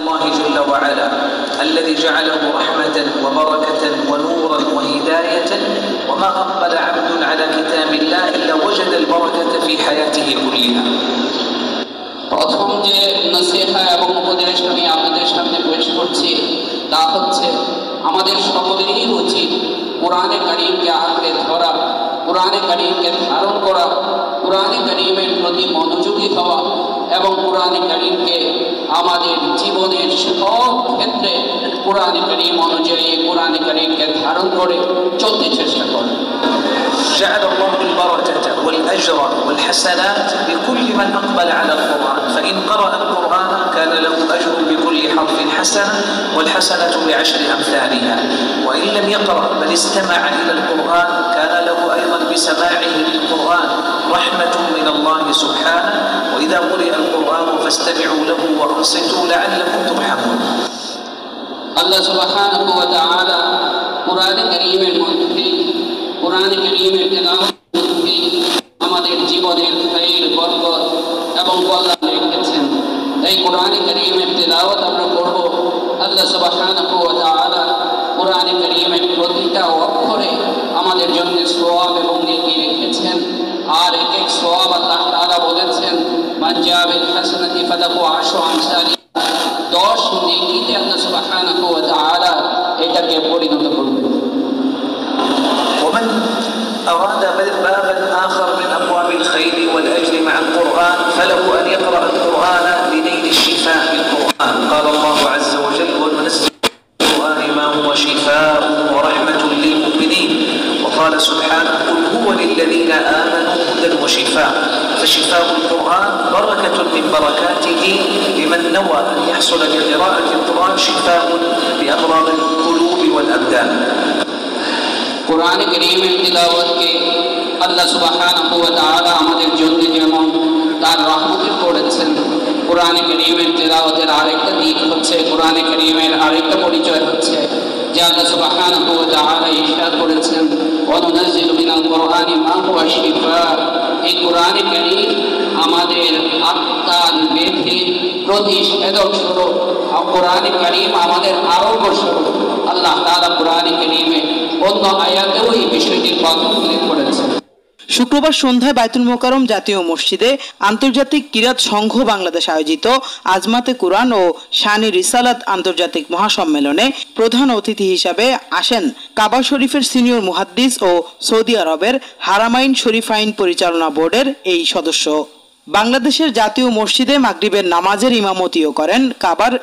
الله جل وعلا الذي جعله رحمة وبركة ونورا وهداية وما أقبل عبد على كتاب الله إلا وجد البركة في حياته كلها. প্রথম যে নসিহা এবং উপদেশ আমি আপনাদের সামনে পেশ করছি তা হচ্ছে আমাদের সকলেরই উচিত কোরআনে কারীমকে আঁকড়ে ধরা, কোরআনে কারীমকে ধারণ করা, কোরআনে কারীমের প্রতি মনোযোগী হওয়া এবং কোরআনে কারীমকে আমাদের জীবনের সব ক্ষেত্রে কোরআনে কারীম অনুযায়ী কোরআনে কারীমকে ধারণ করে চলতে চেষ্টা করা। جعل الله البركة والأجر والحسنات لكل من أقبل على القرآن، فإن قرأ القرآن كان له أجر بكل حرف حسنة والحسنة بعشر أمثالها، وإن لم يقرأ بل استمع إلى القرآن كان له أيضا بسماعه للقرآن رحمة من الله سبحانه، وإذا قرئ القرآن فاستمعوا له وأنصتوا لعلكم ترحمون. الله سبحانه وتعالى قرآن كريم المنتهي কোরআনে কারীমের তেলাওয়াত আমাদের জীবনের খায়র বরকত এবং কল্যাণ রেখেছেন। এই কোরআনে কারীমের তেলাওয়াত আমরা করব। আল্লাহ সুবহানাহু ওয়া তাআলা কোরআনে কারীমের প্রতিটা অক্ষরে আমাদের জন্য সওয়াব এবং নেকি রেখেছেন। আর এক এক সওয়াব আল্লাহ তাআলা বলেছেন মান জা বিল হাসানাতি ফালাহু আশরু আমসালিহা, 10 নেকিতে আল্লাহ সুবহানাহু ওয়া তাআলা এটাকে পরিণত করবেন। ومن أراد بابا آخر من أبواب الخير والأجر مع القرآن فله أن يقرأ القرآن لنيل الشفاء بالقرآن. قال الله عز وجل وننزل القرآن ما هو شفاء ورحمة للمؤمنين، وقال سبحانه قل هو للذين آمنوا هدى وشفاء، فشفاء القرآن بركة من بركاته لمن نوى أن يحصل بقراءة القرآن شفاء بأمراض القلوب والأبدان. কোরআনে কারীমের তিলাওয়াতকে আল্লাহ সুবহানাহু ওয়া তাআলা আমাদের জন্য যেমন তার রহমতে করেছেন, কোরআনে কারীমের তিলাওয়াতের আরেকটা দিক হচ্ছে, কোরআনে কারীমের আরেকটা পরিচয় হচ্ছে যে আল্লাহ সুবহানাহু ওয়া তাআলা ইরশাদ করেছেন ওয়া নুনাজ্জিলু মিনাল কুরআনি মা হুয়া শিফা। এই কোরআনে কারীম আমাদের আত্মার ব্যাধি প্রতিষেধক স্বরূপ, কোরআনে কারীম আমাদের আরোগ্য স্বরূপ। আল্লাহ তাআলা কোরআনে কারীমে অন্য আয়াতেও এই বিষয়টির কথা উল্লেখ করেছেন। শুক্রবার সন্ধ্যায় বায়তুল মোকাররম জাতীয় মসজিদে আন্তর্জাতিক কিরাত সংঘ বাংলাদেশ আয়োজিত আজমাতে কুরআন ও শানি রিসালাত আন্তর্জাতিক মহাসম্মেলনে প্রধান অতিথি হিসাবে আসেন কাবা শরীফের সিনিয়র মুহাদ্দিস ও সৌদি আরবের হারামাইন শরীফাইন পরিচালনা বোর্ডের এই সদস্য। বাংলাদেশের জাতীয় মসজিদে মাগরিবের নামাজের ইমামতিও করেন কাবার